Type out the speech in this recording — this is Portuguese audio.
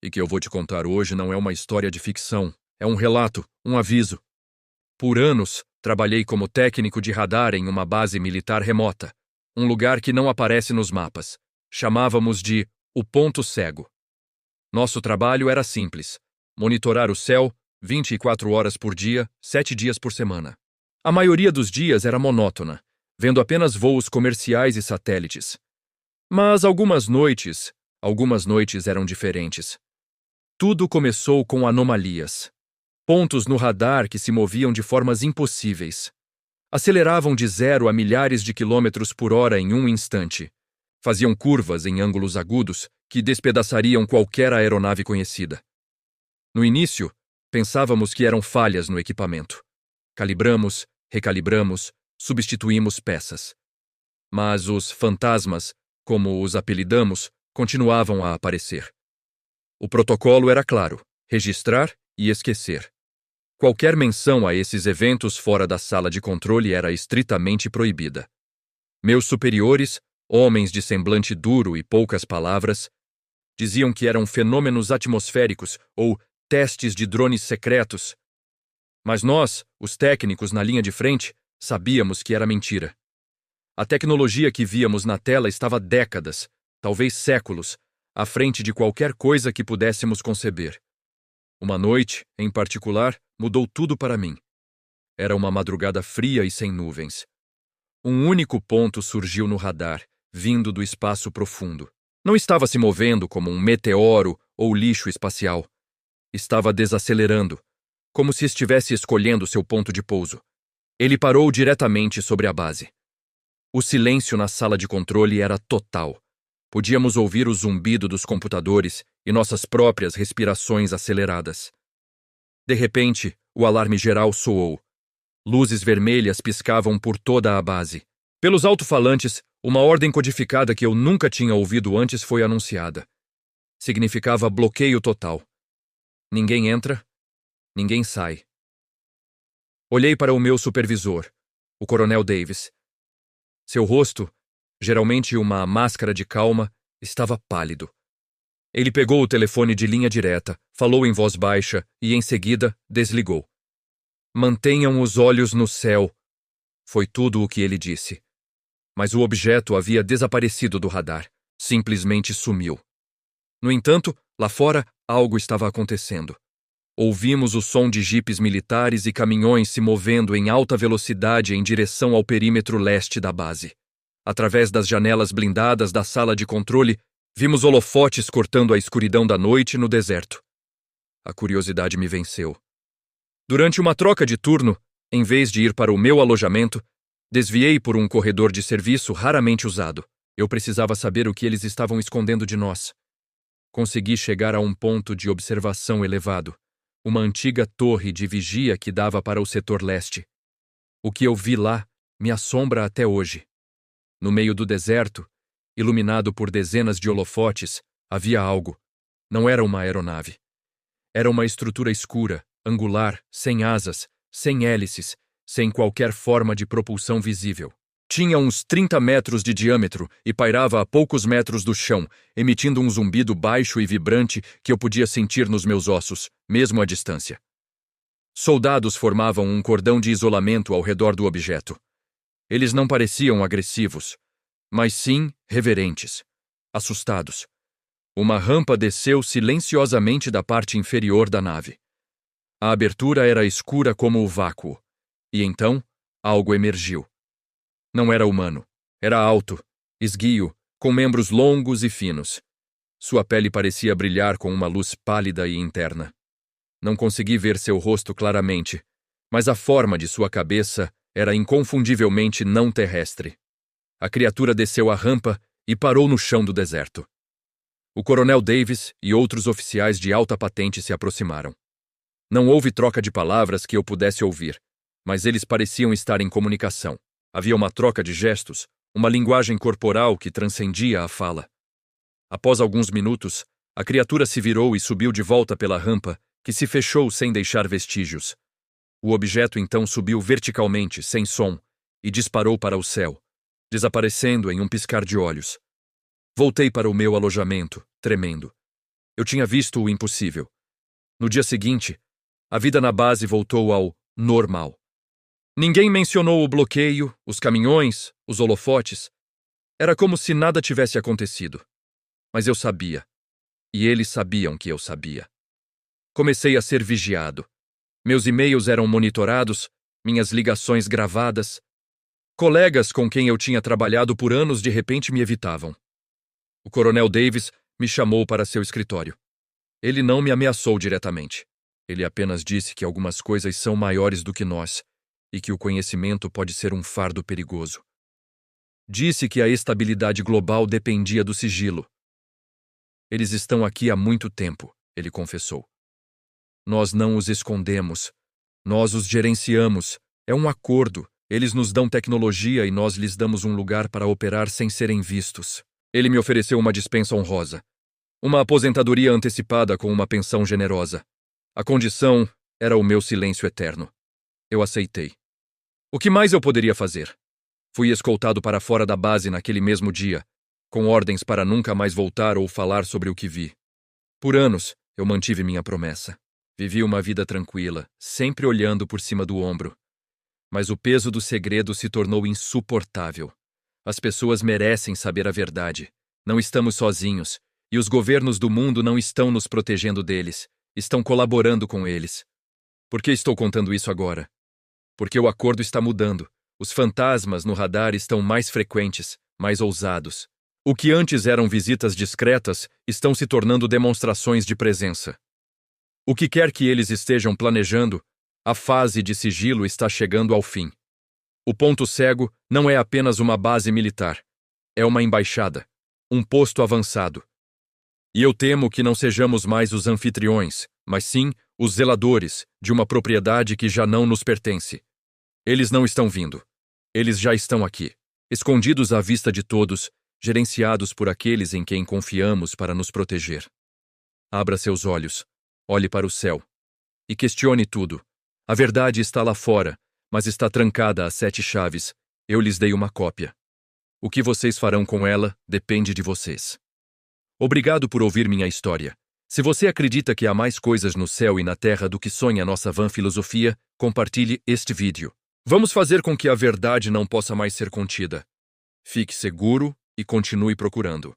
E que eu vou te contar hoje não é uma história de ficção, é um relato, um aviso. Por anos, trabalhei como técnico de radar em uma base militar remota, um lugar que não aparece nos mapas. Chamávamos de o ponto cego. Nosso trabalho era simples: monitorar o céu 24 horas por dia, 7 dias por semana. A maioria dos dias era monótona, vendo apenas voos comerciais e satélites. Mas algumas noites eram diferentes. Tudo começou com anomalias. Pontos no radar que se moviam de formas impossíveis. Aceleravam de 0 a milhares de quilômetros por hora em um instante. Faziam curvas em ângulos agudos que despedaçariam qualquer aeronave conhecida. No início, pensávamos que eram falhas no equipamento. Calibramos, recalibramos, substituímos peças. Mas os fantasmas, como os apelidamos, continuavam a aparecer. O protocolo era claro: registrar e esquecer. Qualquer menção a esses eventos fora da sala de controle era estritamente proibida. Meus superiores, homens de semblante duro e poucas palavras, diziam que eram fenômenos atmosféricos ou testes de drones secretos. Mas nós, os técnicos na linha de frente, sabíamos que era mentira. A tecnologia que víamos na tela estava décadas, talvez séculos, à frente de qualquer coisa que pudéssemos conceber. Uma noite, em particular, mudou tudo para mim. Era uma madrugada fria e sem nuvens. Um único ponto surgiu no radar, vindo do espaço profundo. Não estava se movendo como um meteoro ou lixo espacial. Estava desacelerando, como se estivesse escolhendo seu ponto de pouso. Ele parou diretamente sobre a base. O silêncio na sala de controle era total. Podíamos ouvir o zumbido dos computadores e nossas próprias respirações aceleradas. De repente, o alarme geral soou. Luzes vermelhas piscavam por toda a base. Pelos alto-falantes, uma ordem codificada que eu nunca tinha ouvido antes foi anunciada. Significava bloqueio total. Ninguém entra, ninguém sai. Olhei para o meu supervisor, o Coronel Davis. Seu rosto, geralmente uma máscara de calma, estava pálido. Ele pegou o telefone de linha direta, falou em voz baixa e, em seguida, desligou. Mantenham os olhos no céu, foi tudo o que ele disse. Mas o objeto havia desaparecido do radar, simplesmente sumiu. No entanto, lá fora, algo estava acontecendo. Ouvimos o som de jipes militares e caminhões se movendo em alta velocidade em direção ao perímetro leste da base. Através das janelas blindadas da sala de controle, vimos holofotes cortando a escuridão da noite no deserto. A curiosidade me venceu. Durante uma troca de turno, em vez de ir para o meu alojamento, desviei por um corredor de serviço raramente usado. Eu precisava saber o que eles estavam escondendo de nós. Consegui chegar a um ponto de observação elevado, uma antiga torre de vigia que dava para o setor leste. O que eu vi lá me assombra até hoje. No meio do deserto, iluminado por dezenas de holofotes, havia algo. Não era uma aeronave. Era uma estrutura escura, angular, sem asas, sem hélices, sem qualquer forma de propulsão visível. Tinha uns 30 metros de diâmetro e pairava a poucos metros do chão, emitindo um zumbido baixo e vibrante que eu podia sentir nos meus ossos, mesmo à distância. Soldados formavam um cordão de isolamento ao redor do objeto. Eles não pareciam agressivos, mas sim reverentes, assustados. Uma rampa desceu silenciosamente da parte inferior da nave. A abertura era escura como o vácuo, e então algo emergiu. Não era humano. Era alto, esguio, com membros longos e finos. Sua pele parecia brilhar com uma luz pálida e interna. Não consegui ver seu rosto claramente, mas a forma de sua cabeça era inconfundivelmente não terrestre. A criatura desceu a rampa e parou no chão do deserto. O Coronel Davis e outros oficiais de alta patente se aproximaram. Não houve troca de palavras que eu pudesse ouvir, mas eles pareciam estar em comunicação. Havia uma troca de gestos, uma linguagem corporal que transcendia a fala. Após alguns minutos, a criatura se virou e subiu de volta pela rampa, que se fechou sem deixar vestígios. O objeto então subiu verticalmente, sem som, e disparou para o céu, desaparecendo em um piscar de olhos. Voltei para o meu alojamento, tremendo. Eu tinha visto o impossível. No dia seguinte, a vida na base voltou ao normal. Ninguém mencionou o bloqueio, os caminhões, os holofotes. Era como se nada tivesse acontecido. Mas eu sabia. E eles sabiam que eu sabia. Comecei a ser vigiado. Meus e-mails eram monitorados, minhas ligações gravadas. Colegas com quem eu tinha trabalhado por anos de repente me evitavam. O Coronel Davis me chamou para seu escritório. Ele não me ameaçou diretamente. Ele apenas disse que algumas coisas são maiores do que nós e que o conhecimento pode ser um fardo perigoso. Disse que a estabilidade global dependia do sigilo. Eles estão aqui há muito tempo, ele confessou. Nós não os escondemos. Nós os gerenciamos. É um acordo. Eles nos dão tecnologia e nós lhes damos um lugar para operar sem serem vistos. Ele me ofereceu uma dispensa honrosa. Uma aposentadoria antecipada com uma pensão generosa. A condição era o meu silêncio eterno. Eu aceitei. O que mais eu poderia fazer? Fui escoltado para fora da base naquele mesmo dia, com ordens para nunca mais voltar ou falar sobre o que vi. Por anos, eu mantive minha promessa. Vivi uma vida tranquila, sempre olhando por cima do ombro. Mas o peso do segredo se tornou insuportável. As pessoas merecem saber a verdade. Não estamos sozinhos, e os governos do mundo não estão nos protegendo deles, estão colaborando com eles. Por que estou contando isso agora? Porque o acordo está mudando. Os fantasmas no radar estão mais frequentes, mais ousados. O que antes eram visitas discretas estão se tornando demonstrações de presença. O que quer que eles estejam planejando, a fase de sigilo está chegando ao fim. O ponto cego não é apenas uma base militar. É uma embaixada, um posto avançado. E eu temo que não sejamos mais os anfitriões, mas sim os zeladores de uma propriedade que já não nos pertence. Eles não estão vindo. Eles já estão aqui, escondidos à vista de todos, gerenciados por aqueles em quem confiamos para nos proteger. Abra seus olhos, olhe para o céu e questione tudo. A verdade está lá fora, mas está trancada a 7 chaves. Eu lhes dei uma cópia. O que vocês farão com ela depende de vocês. Obrigado por ouvir minha história. Se você acredita que há mais coisas no céu e na terra do que sonha nossa van filosofia, compartilhe este vídeo. Vamos fazer com que a verdade não possa mais ser contida. Fique seguro e continue procurando.